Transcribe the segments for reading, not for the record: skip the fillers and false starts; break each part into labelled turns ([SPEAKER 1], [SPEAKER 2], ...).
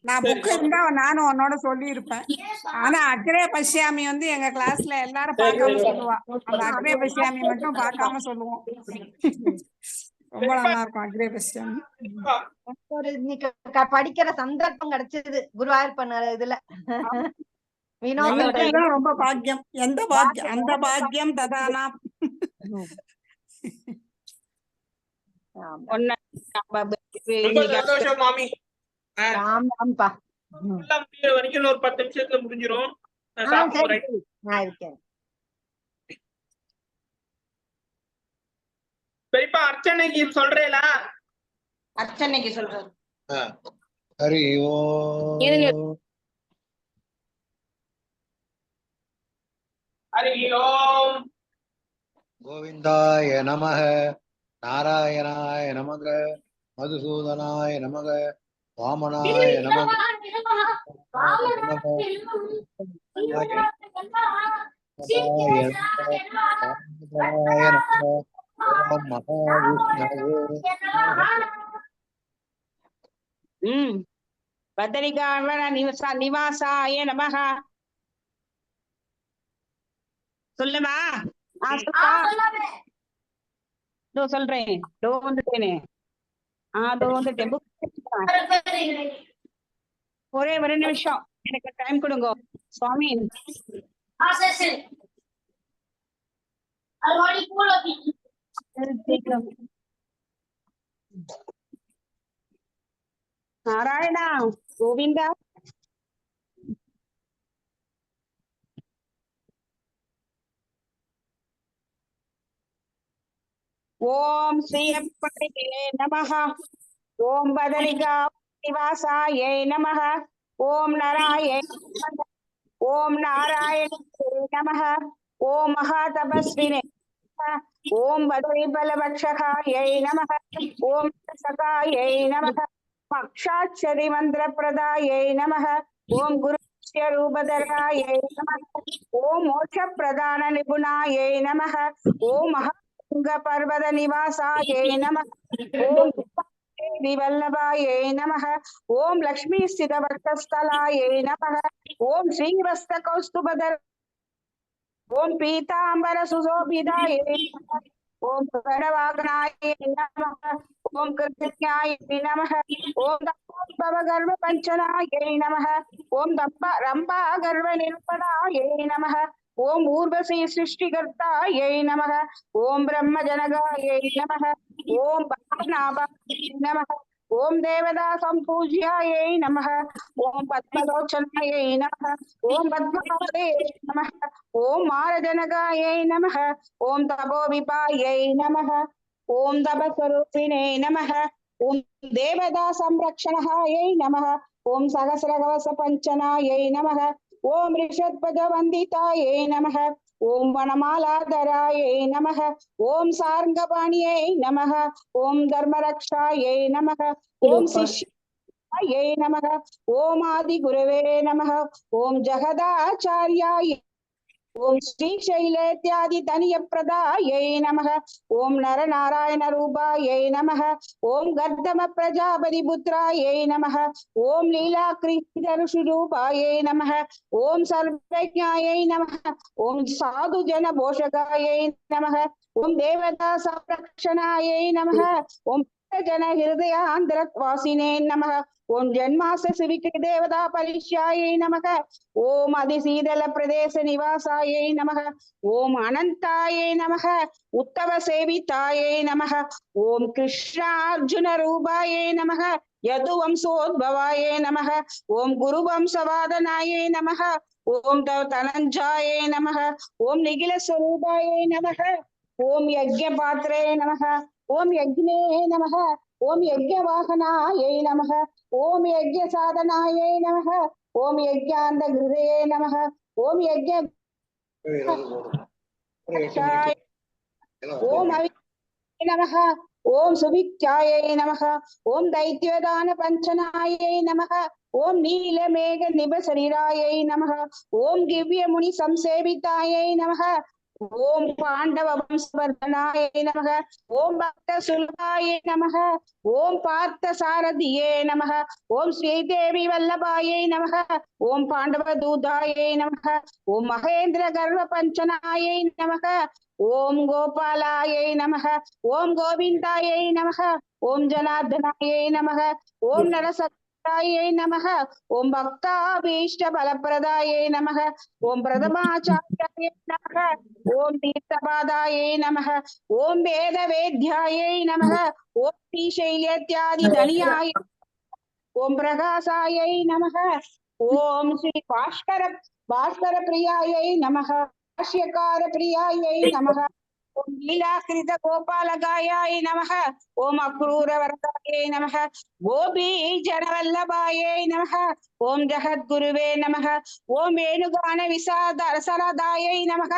[SPEAKER 1] நான் புக் இருந்தா நானும் உன்னோட சொல்லி இருப்பேன். ஆனா அக்ரே பஷ்யாமி வந்து எங்க கிளாஸ்ல எல்லாரும் பார்க்காம சொல்லுவா. அந்த அக்ரே பஷ்யாமி மட்டும் பார்க்காம சொல்லுவோம். ரொம்ப நல்லா இருக்கும் அக்ரே பஷ்யாமி.
[SPEAKER 2] ஒரு இன்னைக்கு படிக்கிற சந்தர்ப்பம் கிடைச்சது குருவாயூர் பண்ண இதுல. வினோத்
[SPEAKER 1] ரொம்ப பாக்கியம். எந்த பாக்கியம்? அந்த பாக்கியம் ததானா.
[SPEAKER 3] மாமி
[SPEAKER 2] வரைக்கும்
[SPEAKER 3] ஒரு 10 நிமிஷத்துல முடிஞ்சிரும்.
[SPEAKER 2] நான் இருக்கேன்.
[SPEAKER 3] பெரியப்பா அர்ச்சனைக்கு சொல்றேலா? அர்ச்சனைக்கு சொல்றேன்.
[SPEAKER 4] ஹரி ஓம்.
[SPEAKER 3] ஹரி ஓம்.
[SPEAKER 4] கோவிந்தாய நமஹ, நாராயணாய நமக, மதுசூதனாய நமக, வாமனாய நமக,
[SPEAKER 5] பத்ரிகாவன நிவாசாய நமஹ. சொல்லுமா? சொல்றேன். ஒரே ஒரு நிமிஷம் எனக்கு டைம் கொடுங்க சுவாமி. நாராயணா கோவிந்தா. ஓம் ஸ்ரீயப்பதியே நமஹ. ஓம் பதரிகா நிவாசாய நமஹ. ஓம் நாராயண ஓம் நாராயண நமஹ. ஓம் மகாதபஸ்வினே ஓம் பத்ரி பலபக்ஷகாயை நமஹ. ஓம் சகாயை நமஹ. மக்ஷாட்சரி மந்திர பிரதாயை நமஹ. ஓம் குருஷ்ய ரூபதராயை நமஹ. ஓம் மோட்ச பிரதான நிபுணாயை நமஹ. ஓம் மகாங்க பர்வத நிவாசாயை நமஹ. ஓம் வல்லபாயை நமஹ. ஓம் லக்ஷ்மி ஸ்தித வர்த்தஸ்தலாயை நமஹ. ஓம் ஸ்ரீவஸ்த கௌஸ்துபதர ஓம் பீதாம்பர சுசோபிதாயை நமஹ. ஓம் பிரணவாகனாயை நமஹ. ஓம் கிருத்யாயை நமஹ. ஓம் தம்போத்பவ கர்வ பஞ்சனாயை நமஹ. ஓம் ரம்பா கர்வ நிர்பணாயை நமஹ. ஓம் ஊர்வசி சிருஷ்டிகர்த்தாயை நமஹ. ஓம் பிரம்ம ஜனகாயை நமஹ. ஓம் பத்மநாபாயை நமஹ. ஓம் தேவதா சம்பூஜ்யாயை நமஹ. ஓம் பத்மலோச்சனாயை நமஹ. ஓம் பத்மாவதே நமஹ. ஓம் மாரஜனகாயை நமஹ. ஓம் தபோவிபாயை நமஹ. ஓம் தபஸ்வரூபிணே நமஹ. ஓம் தேவதா சம்ரக்ஷணாயை நமஹ. ஓம் சகஸ்ரகவச பஞ்சனாயை நமஹ. ஓம் ரிஷத்பத வந்திதாயை நமஹ. ஓம் வனமாலாதராயை நமஹ. ஓம் சார்ங்கபாணியை நமஹ. ஓம் தர்மரக்ஷாயை நமஹ. ஓம் சிஷ்யாயை நமஹ. ஓம் ஆதி குருவே நமஹ. ஓம் ஜகதாச்சார்யாயை ஓம் ஸ்ரீ சைலேத்யாதி தனிய பிரதாயை நமஹ. ஓம் நர நாராயண ரூபாயை நமஹ. ஓம் கர்தம பிரஜாபதி புத்ராயை நமஹ. ஓம் லீலா கிருஷ்ண ரூபாயை நமஹ. ஓம் சர்வஜாயை நமஹ. ஓம் சாது ஜன போஷகாயை நமஹ. ஓம் தேவதா சம்ரக்ஷணாயை நமஹ. ஓம் ஜன ஹிருதயாந்திர வாசினே நமஹ. ஓம் ஜன்மாச சிவிக்க தேவதா பரிஷ்யாயை நமக. ஓம் அதிசீதல பிரதேச நிவாசாயை நமக. ஓம் அனந்தாயை நமக. உத்தவ சேவிதாயை நமக. ஓம் கிருஷ்ணார்ஜுன ரூபாயை நமக. யது வம்சோத்பவாயை நமக. ஓம் குரு வம்சவாதனாயை நமக. ஓம் தனஞ்சாயை நமக. ஓம் நிகில ஸ்வரூபாயை நமக. ஓம் யஜ்ஞ பாத்ரே நமக. ஓம் யஜ்ஞே நமக. ஓம் யஜ்ஞ வாகனாயை நமக. ஓம் யஜ்ஞ சாதனாயை நமக. ஓம் யஜ்ஞாந்த கிருதயே நமக. ஓம் யஜ்ஞ ஓம் நமக. ஓம் சுவித்யாயை நமக. ஓம் தைத்யதான பஞ்சனாயை நமக. ஓம் நீலமேக நிபசரீராயை நமக. ஓம் திவ்ய முனி சம்சேவிதாயை நமக. ஓம் பாண்டவ வம்சவர்தனாய நமக. ஓம் பக்த சுலபாய நமக. ஓம் பார்த்த சாரதியே நமக. ஓம் ஸ்ரீதேவி வல்லபாயை நமக. ஓம் பாண்டவ தூதாயை நமக. ஓம் மகேந்திர கர்வ பஞ்சனாயை நமக. ஓம் கோபாலாயை நமக. ஓம் கோவிந்தாயை நமக. ஓம் ஜனார்தனாயை நமக. ஓம் நரசத்தாயை நமக. ஓம் பக்தாபீஷ்ட பலப்பிரதாயை நமக. ஓம் பிரதமாச்சாரியாயை நமக. ஓம் தீர்த்தபாதாயை நமக. ஓம் வேத வேத்யாயை நமக. ஓம் ஸ்ரீசைல்யத்யாதி தனியாய. ஓம் பிரகாசாயை நமக. ஓம் ஸ்ரீ பாஸ்கர பிரியாயை நமக. பாஷ்யக்கார பிரியாயை நமக. ஓம் லீலாகிருத கோபாலகாயாய நமக. ஓம் அக்ரூர வரதாயை நமக. கோபி ஜனவல்லபாயை நமக. ஓம் ஜகத்குருவே நமக. ஓம் வேணுகான விசாரதாயை நமக.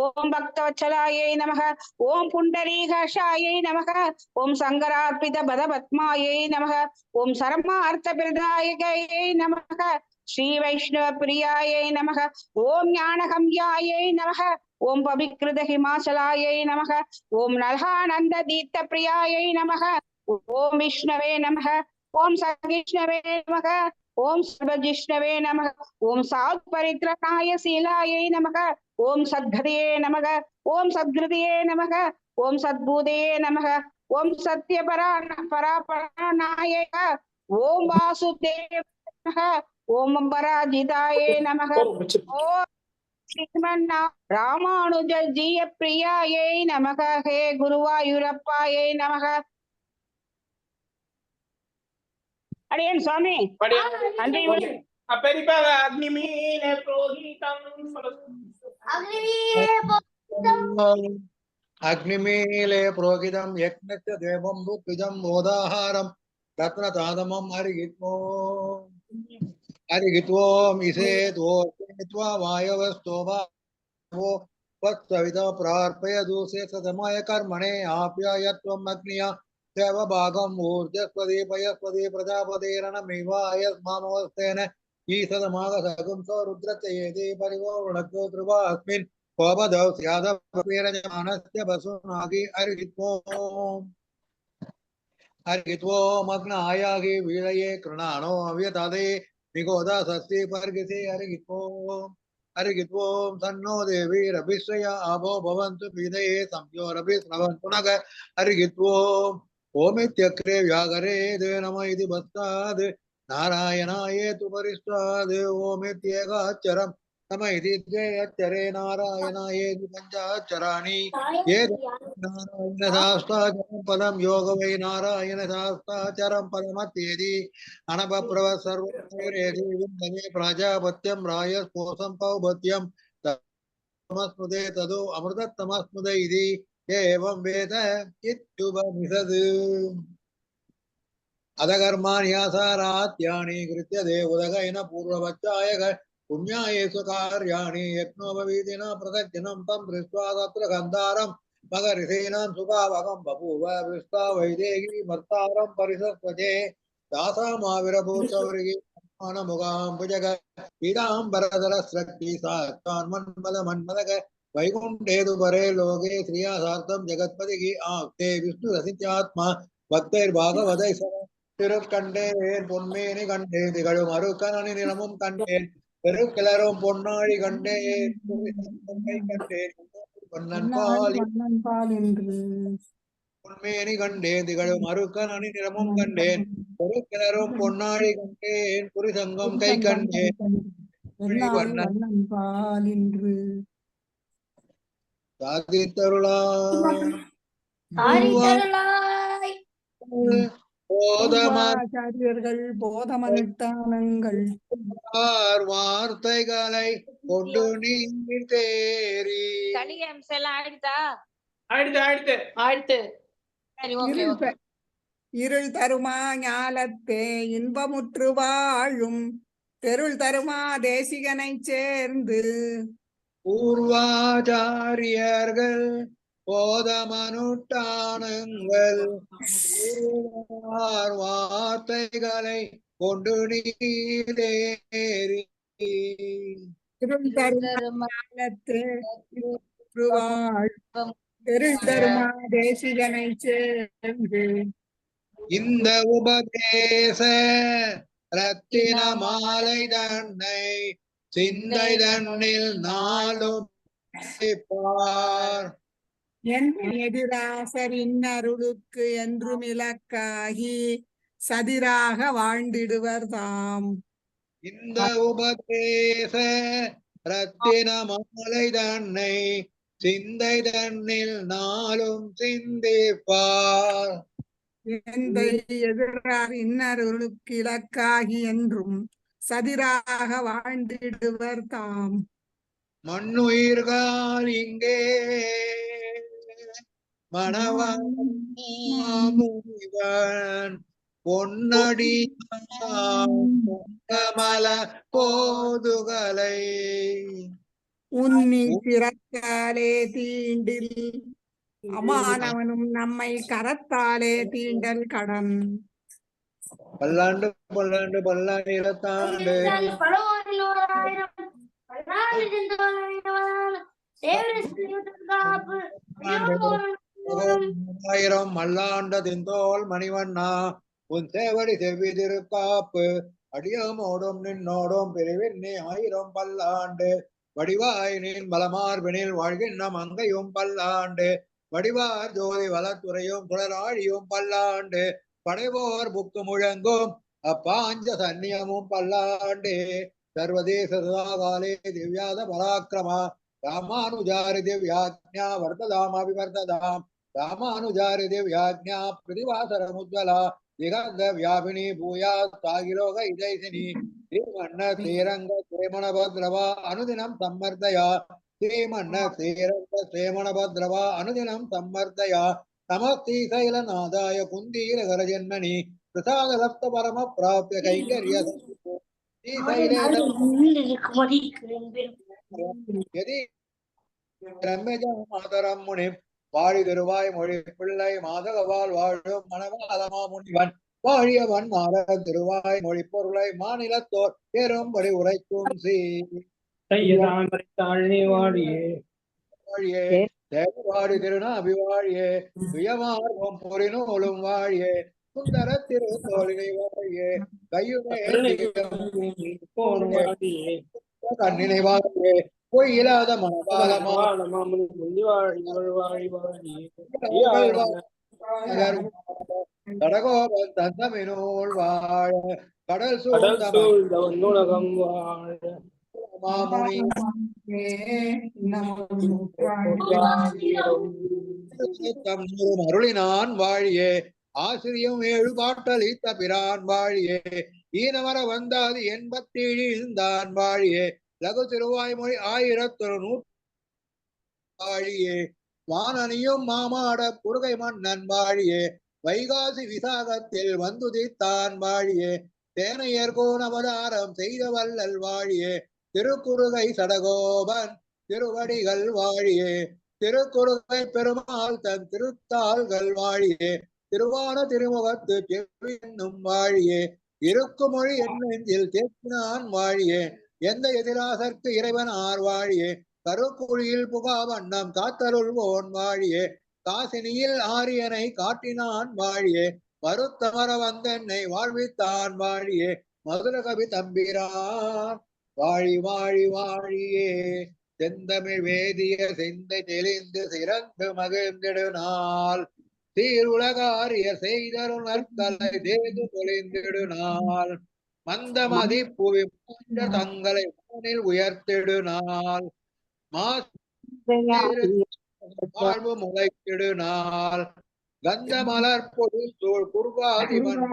[SPEAKER 5] ஓம் பக்தவச்சலாயை நமக. ஓம் புண்டரீகாஷாயை நமக. ஓம் சங்கரார்ப்பித பதபத்மாயை நமக. ஓம் சரமார்த்த பிரதாயகையை நமக. ஸ்ரீ வைஷ்ணவ பிரியாயை நமக. ஓம் ஞானகம்யாயை நமக. ஓம் பவிக்ருத ஹிமாச்சலாயை நமக. ஓம் நல்ஹானந்த தீர்த்த பிரியாயை நமக. ஓம் விஷ்ணவே நமக. ஓம் சகிஷ்ணவே நமக. ஓம் சர்வஜிஷ்ணவே நமக. ஓம் சாத் பரித்ரநாய சீலாயை நமக. ஓம் சத்கதயே நமக. ஓம் சத்கிருதியே நமக. ஓம் சத்பூதயே நமக. ஓம் சத்ய பராபராநாயக. ஓம் வாசுதேவ நமக. ஓம் பராஜிதாயே நமக. ஓம் ஸ்ரீமன்னா ராமானுஜீய பிரியாயை நமக. ஹே குருவாயூரப்பாயை நமக. அடியேன் சுவாமி நன்றி.
[SPEAKER 3] பெரியப்பா அக்னிமீல புரோஹிதம்
[SPEAKER 4] அக்னிமீலே புரோகிதம் யக்ஞஸ்ய தேவம் ருத்விஜம் மோதாஹாரம் ரத்னதாதமம் ஹரிகித்வோம் இசேத்வா வாயவஸ்தோவோ வத்சவிதா பிரார்ப்பயது சேதமாய கர்மணே ஆப்யாயத்வம் அக்னியா தேவபாகம் ஊர்ஜஸ்வதீபயஸ்வதீ பிரஜாபதேரணமிவாயஸ்மாமவஸ்தேன ஈசதமாக சகும் சருத்ரத்தயேதி பரிவோணத்தோ திருவா அஸ்மின் கோபதௌ ஸ்யாதபீரஜமானஸ்ய பசுநாகி அர்ஹித்வோம் அக்னாயாகி வீழயே கிருணானோ அவ்யதாதே நிகோதா சஸ்தி பர்கிசி அர்ஹித்வோம் தன்னோ தேவீரபிஸ்ரயா ஆபோ பவந்து பீதயே சம்யோரபி ஸ்ரவன் புனக அர்ஹித்வோம் ஓமித்யக்ரே வியாகரேது நம இது பஸ்தாது நாராயணாயேது பரிஷ்டாது ஓமித்யேகாச்சரம் நம இது அச்சரே நாராயணாயேது பஞ்சாச்சராணி ஏது நாராயண சாஸ்தாச்சரம் பதம் யோக வை நாராயண சாஸ்தாச்சரம் பதமத்யேதி அனபப்ரவ சர்வரேதி விந்தமே பிரஜாபத்யம் ராயஸ்போசம் பௌபத்யம் தமஸ்முதே தது அமிர்தத்தமஸ்முத இதி ஏவம் வேத இத்யுபனிஷத் அதகர்மாண்யாசாராத்யானி கிருத்யதே உதகைன பூர்வவச்சாயக புண்ணியாயேசு கார்யாணி யக்னோபவீதினா பிரதஜ்ஞனம் தம் திருஷ்ட்வா தத்ர கந்தாரம் மகரிஷீனாம் சுகாவகம் பபூவ விஷ்வா வைதேகி மர்த்தாரம் பரிசஸ்வஜே தாசாமாவிரபூசௌரிகி முகாம் புஜக பீடாம்பரதர ஸ்ரக்தி சாத்தான் மன்மத மன்மதக வைகுண்டேது பரே லோகே ஸ்ரீயாசார்த்தம் ஜெகத்பதிகி ஆப்தே விஷ்ணு ரசித்யாத்மா பக்தேர் பாகவதை திருக்கண்டேன் பொன்மேனி கண்டேன் திகழும் அருக்கணனி நிறமும் கண்டேன் பெருக்கிளரும் பொன்னாழி கண்டேன் கண்டேன் பொன்மேனி கண்டேன் திகழும் அருக்கணனி நிறமும் கண்டேன் பெருக்கிளரும் பொன்னாழி கண்டேன் புரிசங்கம் கை கண்டேன்
[SPEAKER 2] சாதித்தருளாய்
[SPEAKER 1] ஆச்சாரியர்கள் போதமனுஷ்டானங்கள்
[SPEAKER 4] வார்த்தைகளை கொண்டு நீர் தேறி
[SPEAKER 3] ஆயிடுத்து
[SPEAKER 1] இருள் தருமா ஞாலத்தே இன்பமுற்று வாழும் தெருள் தருமா தேசிகனைச் சேர்ந்து
[SPEAKER 4] பூர்வாச்சாரியர்கள் போதமனுட்டானங்கள் வார்த்தைகளை கொண்டு நீரேறி
[SPEAKER 1] இருள் தருமா ஞாலத்தே பெருந்தருமா தேசிகனை சேர்ந்து
[SPEAKER 4] இந்த உபதேச ரத்தின மாலை தன்னை சிந்தை தன்னில் நாளும் பார்.
[SPEAKER 1] என்று எதிராசர் இன்னருளுக்கு என்றும் இலக்காகி சதிராக வாழ்ந்திடுவர் தாம்.
[SPEAKER 4] இந்த உபதேச ரத்தின மாலை தன்னை சிந்தை தன்னில் நாளும் சிந்திப்பார்.
[SPEAKER 1] எந்தை எதிரார் இன்னருளுக்கு இலக்காகி என்றும் சதிராக வாழ்ந்திடுவர் தாம்.
[SPEAKER 4] மண்ணுயிர்கள் இங்கே மணவன் பொன்னடி கமல போதுகளை
[SPEAKER 1] உன்னி திறத்தாலே தீண்டில் அமானவனும் நம்மை கரத்தாலே தீண்டல் கடன்.
[SPEAKER 4] பல்லாண்டு பல்லாண்டு பல்லாயிரத்தாண்டு ஆயிரம் மல்லாண்ட திந்தோல் மணிவண்ணா உன் சேவடி செவ்வி திருக்காப்பு அடியோமோடும் நின்னோடும் பிரிவின்னே ஆயிரம் பல்லாண்டு வடிவாய் நீன் பலமார்பினில் வாழ்கின்ற மங்கையும் பல்லாண்டு வடிவார் ஜோதி வளத்துறையும் சுடராழியும் பல்லாண்டு படைவோர் புக்கு முழங்கும் அப்பாஞ்ச சன்னியமும் பல்லாண்டு சர்வதேச சுதாகாலே திவ்யாத பராக்கிரமா ராமானுஜாரி திவ்யாஜ்ஞா வர்த்ததாம் அபிவர்த்ததாம் ராமானுஜாரி திவ்யாஜ்ஞா பிரதிவாசரமுஜ்வலா திகந்த வியாபினி பூயா சாகிலோக இதயசினி ஸ்ரீமன்ன ஸ்ரீரங்க சேமணபத்ரவா அனுதினம் சம்மர்தயா ஸ்ரீமன்ன ஸ்ரீரங்க சேமணபத்ரவா அனுதினம் சம்மர்தயா நமஸ்தி சைலநாதாய குந்தீரகர ஜன்மனி பிரசாதலப்த பரம பிராப்ய கைங்கரிய மாதரம் முனி வாழி திருவாய் மொழி பிள்ளை மாதகவால் வாழும் மணவாளமா முனிவன் வாழியவன் மாற திருவாய் மொழி பொருளை மாநிலத்தோர் பெரும்படி உரைக்கும் வாழியே தேவாடி திருநாபி வாழியே வியமார்வம் பொறினோலும் வாழியே சுந்தர திருத்தோழினை வாழியே கையுமே கண்ணினை வாழியே பொய்யில்லாத மனபாலமா கடகோபன் தந்தமினோள் வாழ கடல் சூழ்ந்தவன் வாழ மாமுனி அருளினான் வாழியே ஆசிரியம் 7 பாட்டளித்த பிரான் வாழியே ஈனவர வந்தாது 87 வாழியே லகு திருவாய்மொழி 1001 வாழியே வானனியும் மாமாட குறுகை மன்னன் வாழியே வைகாசி விசாகத்தில் வந்துதித்தான் வாழியே தேனையர்கோன் அவதாரம் செய்த வல்லல் வாழியே திருக்குறுகை சடகோபன் திருவடிகள் வாழியே திருக்குறுகை பெருமாள் தன் திருத்தாள்கள் வாழியே திருவான திருமுகத்து செவ்வி என்னும் வாழியே இருக்குமொழி என்னெஞ்சில் தேற்றினான் வாழியே எந்த எதிராசற்கு இறைவன் ஆர் வாழியே கருக்குழியில் புகா வண்ணம் காத்தருள்வோன் வாழியே காசினியில் ஆரியனை காட்டினான் வாழியே வருத்தமர வந்தென்னை வாழ்வித்தான் வாழியே மதுரகவி தம்பிரான் வாழி வாழி வாழியே செந்தமிழ் வேதிய சிந்தை தெளிந்து சிறந்து மகிழ்ந்திடுநாள் சீருலகாரிய செய்தருள் நற்கலை தேது தொலைந்திடுநாள் மந்த மதிப்புவி தங்களை வானில் உயர்த்திடுநாள் வாழ்வு முளைத்திடுநாள் கந்த மலர் பொருள் சூழ் குர்வாதிபன்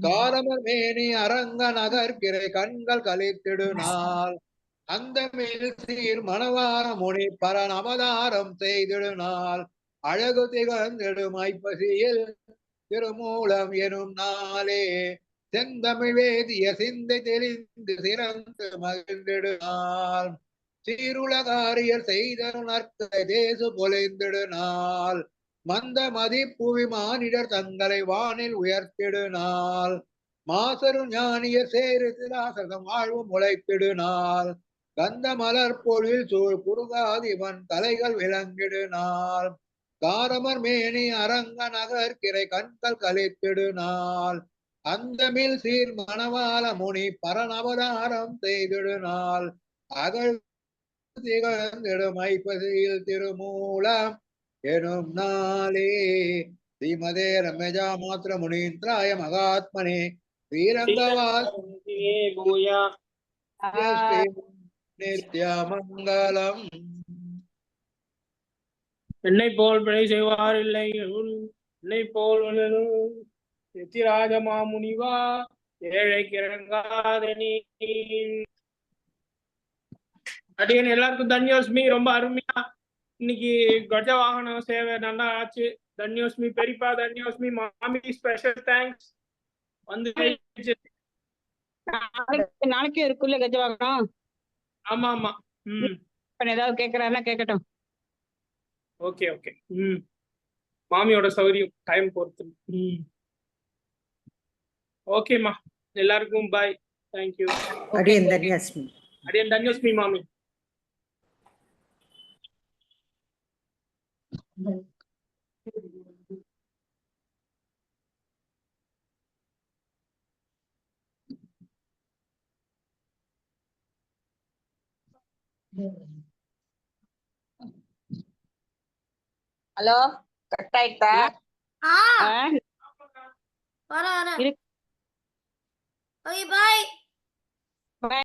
[SPEAKER 4] காலமர் மேனி அரங்க நகர்கிறை கண்கள் கழித்திடுநாள் அந்த மேல் சீர் மணவார முனி பரன் அவதாரம் செய்திடுநாள் அழகு திகழ்ந்திடும் ஐப்பசியில் திருமூலம் எனும் நாளே செந்தமிழ் வேதிய சிந்தை தெளிந்து சிறந்து மகிழ்ந்திடுநாள் சீருலகாரியர் செய்தரு நற்கை தேசு பொலைந்திடுநாள் மந்த மதிப்புவி மானிடர் தங்களை வானில் உயர்த்திடுநாள் மாசரு ஞானியர் சேரு திராசகம் வாழ்வு முளைத்திடுநாள் கந்த மலர் பொழில் சூழ் குறுகாதிவன் தலைகள் விளங்கிடு நாள் காரமர் மேனி அரங்க நகர் கிரை கண்கள் கழித்திடு நாள் அந்தமில் சீர் மணவாள முனி பரநவதாரம் செய்திடு நாள் அகழ் திகழ்ந்திடும் ஐப்பதியில் திருமூலம் எனும் நாளே ஸ்ரீமதே ரம்யஜா மாத்திர முனீந்திராய மகாத்மனே ஸ்ரீரங்கவாஸ்
[SPEAKER 3] பூயா
[SPEAKER 4] நித்யமங்கலம்.
[SPEAKER 3] என்னை போல் பிழை செய்வார் இல்லை என்னை போல் எத்திராஜ மாமுனிவா ஏழை கிறங்காத நீ. அடியன் எல்லாருக்கும் தன்யோஸ்மி. ரொம்ப அருமையா இன்னைக்கு கஜ வாகன சேவை நல்லா ஆச்சு. தன்யோஸ்மி பெரியப்பா, தன்யோஸ்மி மாமி, ஸ்பெஷல் தேங்க்ஸ். வந்து
[SPEAKER 5] நாளைக்கு இருக்குல்ல கஜவாகனம்.
[SPEAKER 3] ஆமா ஆமா.
[SPEAKER 5] ஏதாவது கேக்குறாருன்னா கேட்கட்டும்.
[SPEAKER 3] Okay okay. மாமியோட சௌரியம் டைம் பொறுத்து. ஓகேம்மா, எல்லாருக்கும் பாய். தேங்க்யூ.
[SPEAKER 6] அடியன் தன்யாஸ்மி.
[SPEAKER 3] அடியன் தன்யோஸ்மி மாமி.
[SPEAKER 5] ஹலோ, கட் ஆயிட்டா?
[SPEAKER 7] வர ஓகே பாய்.